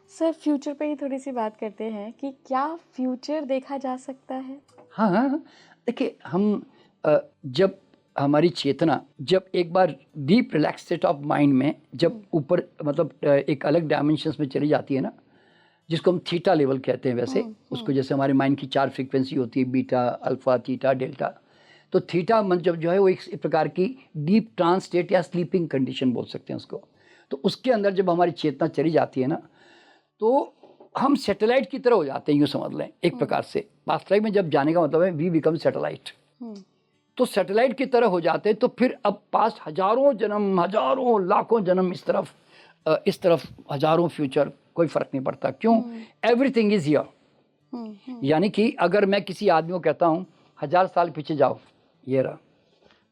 Sir future पे ही थोड़ी सी बात करते हैं कि क्या फ्यूचर देखा जा सकता है? हाँ हाँ हाँ। देखिए हम जब हमारी चेतना जब एक बार deep relax state of mind में जब ऊपर मतलब एक अलग डायमेंशंस में चली जाती है ना, जिसको हम थीटा लेवल कहते हैं वैसे उसको, जैसे हमारे माइंड की 4 फ्रीक्वेंसी होती है, बीटा, अल्फा, थीटा, डेल्टा। तो थीटा मन जब जो है वो एक प्रकार की डीप ट्रांस स्टेट या स्लीपिंग कंडीशन बोल सकते हैं उसको। तो उसके अंदर जब हमारी चेतना चली जाती है ना, तो हम सैटेलाइट की तरह हो जाते हैं, यूँ समझ लें एक प्रकार से। पास्ट लाइफ में जब जाने का मतलब है वी बिकम सैटेलाइट। तो सैटेलाइट की तरह हो जाते हैं। तो फिर अब पास्ट हजारों जन्म, हजारों लाखों जन्म इस तरफ हजारों फ्यूचर, कोई फर्क नहीं पड़ता। क्यों? Everything is here. यानी कि अगर मैं किसी आदमी को कहता हूँ 1000 साल पीछे जाओ, ये रहा।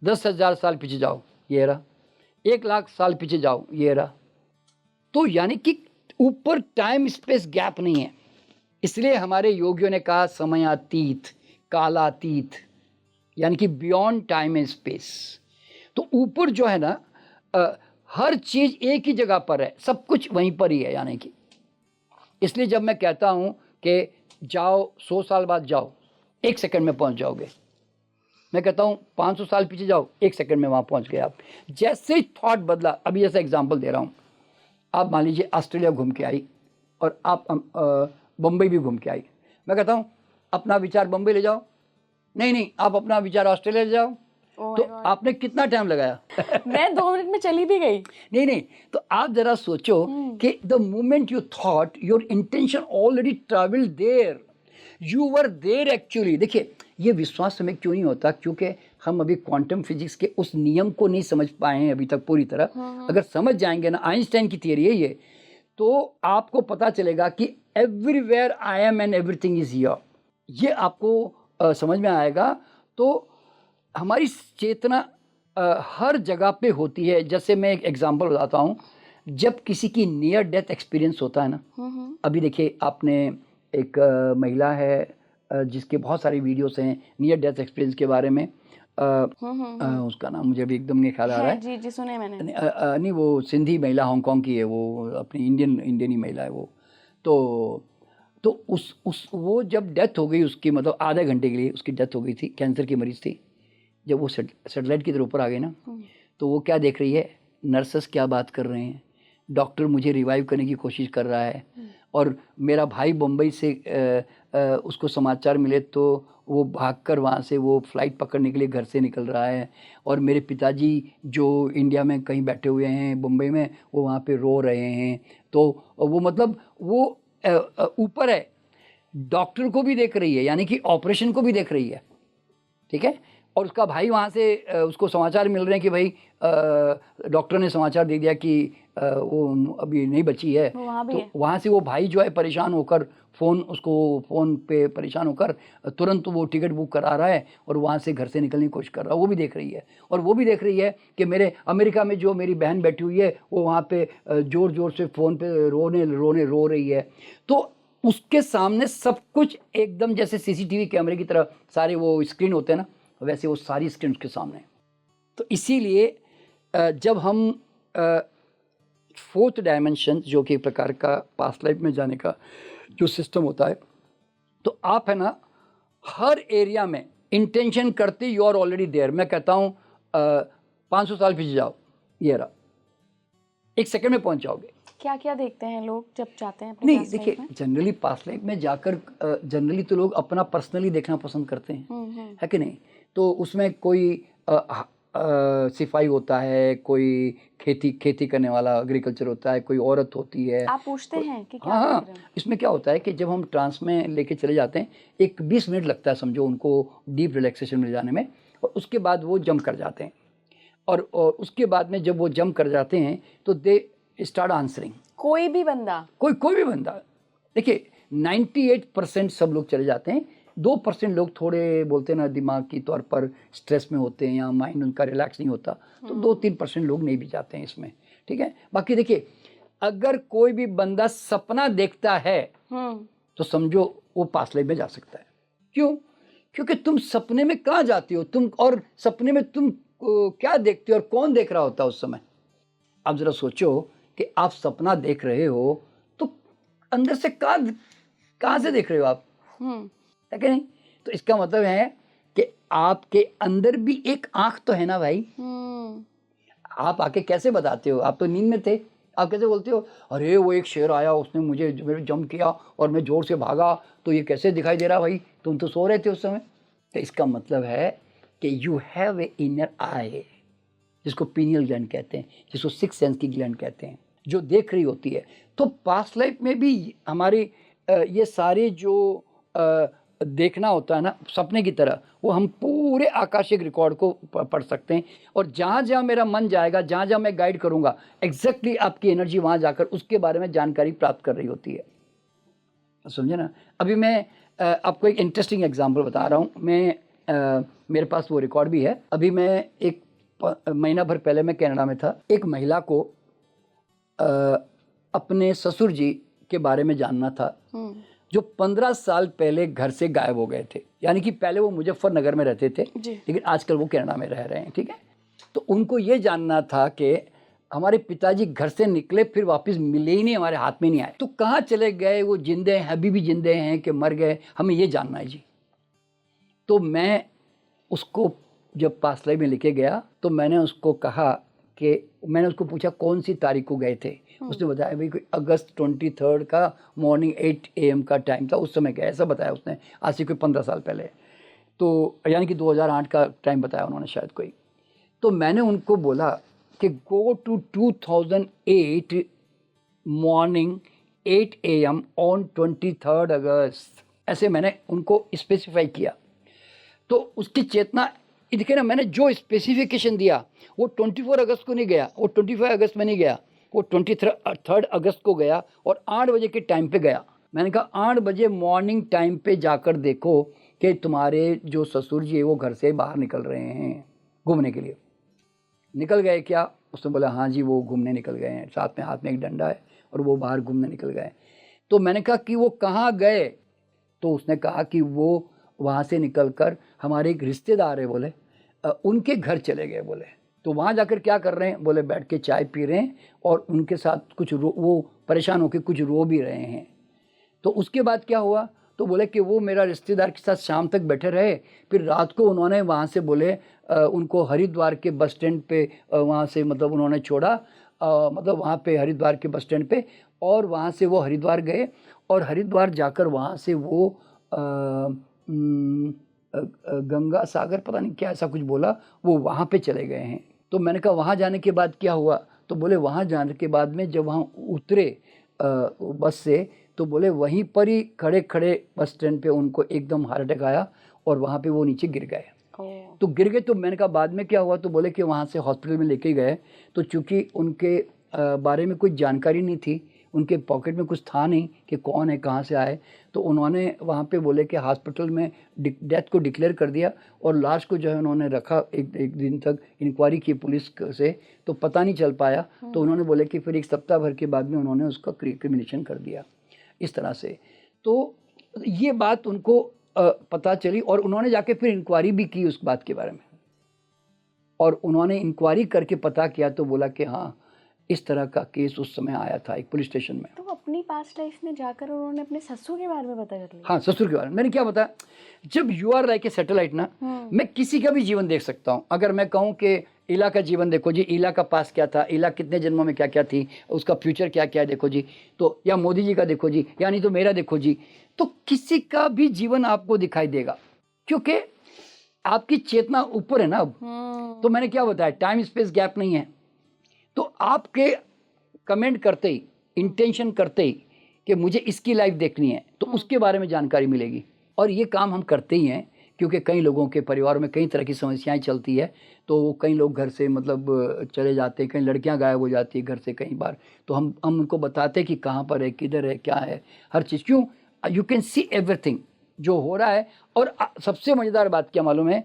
10,000 साल पीछे जाओ, ये रहा। 1,00,000 साल पीछे जाओ, ये रहा। तो यानी कि ऊपर टाइम स्पेस गैप नहीं है। इसलिए हमारे योगियों ने कहा समयातीत, कालातीत, यानी कि बियॉन्ड टाइम एंड स्पेस। तो ऊपर जो है ना हर चीज एक ही जगह पर है, सब कुछ वहीं पर ही है। यानी कि इसलिए जब मैं कहता हूं कि जाओ 100 साल बाद जाओ, 1 सेकंड में पहुंच जाओगे। मैं कहता हूं 500 साल पीछे जाओ, 1 सेकंड में वहां पहुंच गए आप। जैसे ही थॉट बदला, अभी जैसा एग्जाम्पल दे रहा हूं, आप मान लीजिए ऑस्ट्रेलिया घूम के आई और आप बम्बई भी घूम के आई। मैं कहता हूँ अपना विचार बम्बई ले जाओ, नहीं आप अपना विचार ऑस्ट्रेलिया ले जाओ। तो आपने कितना टाइम लगाया? मैं 2 मिनट में चली भी गई। नहीं, तो आप जरा सोचो कि the moment you thought your intention already travelled there, you were there actually. देखिए ये विश्वास हमें क्यों नहीं होता? क्योंकि हम अभी क्वांटम फिजिक्स के उस नियम को नहीं समझ पाए हैं अभी तक पूरी तरह। अगर समझ जाएंगे ना, आइंस्टाइन की थियरी है ये, तो आपको पता चलेगा कि everywhere I am and everything is here. ये आपको समझ में आएगा। तो हमारी चेतना हर जगह पे होती है। जैसे मैं एक एग्जांपल बताता हूँ, जब किसी की नियर डेथ एक्सपीरियंस होता है ना, अभी देखिए आपने एक महिला है जिसके बहुत सारी वीडियोस हैं नियर डेथ एक्सपीरियंस के बारे में। उसका नाम मुझे अभी एकदम नहीं ख्याल आ रहा है। जी सुने मैंने। नहीं वो सिंधी महिला, हांगकांग की है वो, अपनी इंडियन ही महिला है वो। तो उस वो जब डेथ हो गई उसकी, मतलब आधे घंटे के लिए उसकी डेथ हो गई थी, कैंसर की मरीज थी। जब वो सेटेलाइट की तरफ ऊपर आ गई ना, तो वो क्या देख रही है? नर्सेस क्या बात कर रहे हैं, डॉक्टर मुझे रिवाइव करने की कोशिश कर रहा है। और मेरा भाई बम्बई से उसको समाचार मिले तो वो भागकर वहाँ से वो फ्लाइट पकड़ने के लिए घर से निकल रहा है। और मेरे पिताजी जो इंडिया में कहीं बैठे हुए हैं बम्बई में, वो वहाँ पे रो रहे हैं। तो वो मतलब वो ऊपर है, डॉक्टर को भी देख रही है, यानी कि ऑपरेशन को भी देख रही है। ठीक है। और उसका भाई वहाँ से उसको समाचार मिल रहे हैं कि भाई डॉक्टर ने समाचार दे दिया कि वो अभी नहीं बची है। तो वहाँ से वो भाई जो है परेशान होकर फ़ोन पे परेशान होकर तुरंत वो टिकट बुक करा रहा है और वहाँ से घर से निकलने की कोशिश कर रहा है। वो भी देख रही है। और वो भी देख रही है कि मेरे अमेरिका में जो मेरी बहन बैठी हुई है वो वहाँ पे ज़ोर ज़ोर से फ़ोन पे रो रही है। तो उसके सामने सब कुछ एकदम जैसे सीसीटीवी कैमरे की तरह सारे वो स्क्रीन होते हैं ना, वैसे वो सारी स्क्रीन उसके सामने। तो इसीलिए जब हम फोर्थ डायमेंशन जो कि एक प्रकार का पास्ट लाइफ में जाने का जो सिस्टम होता है, तो आप है ना हर एरिया में इंटेंशन करते यू आर ऑलरेडी देयर। मैं कहता हूँ 500 साल पीछे जाओ, ये रहा, 1 सेकंड में पहुंच जाओगे। क्या क्या देखते हैं लोग जब जाते हैं? नहीं देखिए, जनरली पास्ट लाइफ में जाकर जनरली तो लोग अपना पर्सनली देखना पसंद करते हैं, है कि नहीं? तो उसमें कोई सिपाही होता है, कोई खेती करने वाला एग्रीकल्चर होता है, कोई औरत होती है। आप पूछते हैं कि क्या हाँ देख रहे हैं? इसमें क्या होता है कि जब हम ट्रांस में लेके चले जाते हैं, एक 20 मिनट लगता है समझो उनको डीप रिलैक्सेशन में जाने में, और उसके बाद वो जंप कर जाते हैं। और उसके बाद में जब वो जंप कर जाते हैं तो दे स्टार्ट आंसरिंग। कोई भी बंदा देखिए 98% सब लोग चले जाते हैं। 2% लोग थोड़े बोलते हैं ना दिमाग की तौर पर स्ट्रेस में होते हैं या माइंड उनका रिलैक्स नहीं होता, तो 2-3% लोग नहीं भी जाते हैं इसमें। ठीक है। बाकी देखिए अगर कोई भी बंदा सपना देखता है तो समझो वो पास्ट लाइफ में जा सकता है। क्यों? क्योंकि तुम सपने में कहाँ जाती हो तुम, और सपने में तुम क्या देखते हो और कौन देख रहा होता है उस समय? आप जरा सोचो कि आप सपना देख रहे हो तो अंदर से कहाँ से देख रहे हो आप, है कि नहीं? तो इसका मतलब है कि आपके अंदर भी एक आंख तो है ना भाई। आप आके कैसे बताते हो, आप तो नींद में थे, आप कैसे बोलते हो अरे वो एक शेर आया उसने मुझे मेरे जंप किया और मैं जोर से भागा, तो ये कैसे दिखाई दे रहा भाई, तुम तो सो रहे थे उस समय। तो इसका मतलब है कि यू हैव ए इनर आई, जिसको पीनियल ग्लैंड कहते हैं, जिसको सिक्स सेंस की ग्लैंड कहते हैं, जो देख रही होती है। तो पास्ट लाइफ में भी हमारी ये सारे जो देखना होता है ना सपने की तरह, वो हम पूरे आकाशिक रिकॉर्ड को पढ़ सकते हैं। और जहाँ जहाँ मेरा मन जाएगा, जहाँ जहाँ मैं गाइड करूँगा, एग्जैक्टली आपकी एनर्जी वहाँ जाकर उसके बारे में जानकारी प्राप्त कर रही होती है। समझे ना? अभी मैं आपको एक इंटरेस्टिंग एग्जांपल बता रहा हूँ। मैं मेरे पास वो रिकॉर्ड भी है। अभी मैं एक महीना भर पहले मैं कनाडा में था। एक महिला को अपने ससुर जी के बारे में जानना था, जो 15 साल पहले घर से गायब हो गए थे। यानी कि पहले वो मुजफ्फरनगर में रहते थे, लेकिन आजकल वो कनाडा में रह रहे हैं। ठीक है, तो उनको ये जानना था कि हमारे पिताजी घर से निकले फिर वापस मिले ही नहीं, हमारे हाथ में नहीं आए, तो कहाँ चले गए, वो जिंदे हैं, अभी भी जिंदे हैं कि मर गए, हमें ये जानना है जी। तो मैं उसको जब पास्ट लाइफ में लेके गया तो मैंने उसको कहा कि मैंने उसको पूछा कौन सी तारीख को गए थे। उसने बताया भाई कोई अगस्त 23 का मॉर्निंग 8 AM का टाइम था, उस समय गया, ऐसा बताया उसने, आज से कोई 15 साल पहले। तो यानी कि 2008 का टाइम बताया उन्होंने शायद कोई। तो मैंने उनको बोला कि go to 2008 morning 8 AM on 23 August, ऐसे मैंने उनको स्पेसिफाई किया। तो उसकी चेतना देखिए ना, मैंने जो स्पेसिफिकेशन दिया वो 24 अगस्त को नहीं गया, वो 25 अगस्त में नहीं गया, वो 23 अगस्त को गया और 8 बजे के टाइम पे गया। मैंने कहा 8 बजे मॉर्निंग टाइम पे जाकर देखो कि तुम्हारे जो ससुर जी है वो घर से बाहर निकल रहे हैं घूमने के लिए। निकल गए क्या? उसने बोला हाँ जी वो घूमने निकल गए हैं, साथ में हाथ में एक डंडा है और वो बाहर घूमने निकल गए। तो मैंने कहा कि वो कहाँ गए? तो उसने कहा कि वो वहाँ से निकलकर हमारे एक रिश्तेदार है बोले, उनके घर चले गए बोले। तो वहाँ जाकर क्या कर रहे हैं? बोले बैठ के चाय पी रहे हैं और उनके साथ कुछ वो परेशान होकर कुछ रो भी रहे हैं। तो उसके बाद क्या हुआ? तो बोले कि वो मेरा रिश्तेदार के साथ शाम तक बैठे रहे, फिर रात को उन्होंने वहाँ से बोले उनको हरिद्वार के बस स्टैंड पे वहाँ से मतलब उन्होंने छोड़ा, मतलब वहाँ पे हरिद्वार के बस स्टैंड पे, और वहाँ से वो हरिद्वार गए और हरिद्वार जाकर वहाँ से वो गंगा सागर पता नहीं क्या ऐसा कुछ बोला, वो वहाँ पे चले गए हैं। तो मैंने कहा वहाँ जाने के बाद क्या हुआ? तो बोले वहाँ जाने के बाद में जब वहाँ उतरे बस से, तो बोले वहीं पर ही खड़े खड़े बस स्टैंड पे उनको एकदम हार्ट अटैक आया और वहाँ पे वो नीचे गिर गए। तो गिर गए, तो मैंने कहा बाद में क्या हुआ? तो बोले कि वहाँ से हॉस्पिटल में लेके गए, तो चूँकि उनके बारे में कोई जानकारी नहीं थी, उनके पॉकेट में कुछ था नहीं कि कौन है कहाँ से आए, तो उन्होंने वहाँ पे बोले कि हॉस्पिटल में डेथ को डिक्लेयर कर दिया और लाश को जो है उन्होंने रखा एक दिन तक, इंक्वायरी की पुलिस से, तो पता नहीं चल पाया। तो उन्होंने बोले कि फिर एक सप्ताह भर के बाद में उन्होंने उसका क्रिमिनेशन कर दिया इस तरह से। तो ये बात उनको पता चली और उन्होंने जाके फिर इंक्वायरी भी की उस बात के बारे में, और उन्होंने इंक्वायरी करके पता किया तो बोला कि हाँ इस तरह का केस उस समय आया था एक पुलिस स्टेशन में। तो अपनी पास्ट लाइफ में जाकर उन्होंने अपने ससुर के बारे में पता कर लिया? हाँ, ससुर के बारे में मैंने क्या बताया, जब you are like a satellite ना, मैं किसी का भी जीवन देख सकता हूँ। अगर मैं कहूँ कि इला का जीवन देखो जी, इला का पास क्या था, इला कितने जन्मों में क्या क्या थी, उसका फ्यूचर क्या क्या है देखो जी, तो या मोदी जी का देखो जी, या नहीं तो मेरा देखो जी, तो किसी का भी जीवन आपको दिखाई देगा क्योंकि आपकी चेतना ऊपर है ना अब। तो मैंने क्या बताया, टाइम स्पेस गैप नहीं है। तो आपके कमेंट करते ही, इंटेंशन करते ही कि मुझे इसकी लाइफ देखनी है, तो उसके बारे में जानकारी मिलेगी। और ये काम हम करते ही हैं क्योंकि कई लोगों के परिवार में कई तरह की समस्याएं चलती है, तो कई लोग घर से मतलब चले जाते हैं, कई लड़कियां गायब हो जाती है घर से कई बार, तो हम उनको बताते हैं कि कहाँ पर है, किधर है, क्या है, हर चीज़। क्यों? यू कैन सी एवरीथिंग जो हो रहा है। और सबसे मज़ेदार बात क्या मालूम है,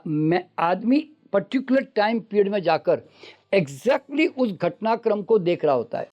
मैं आदमी पर्टिकुलर टाइम पीरियड में जाकर एग्जैक्टली उस घटनाक्रम को देख रहा होता है।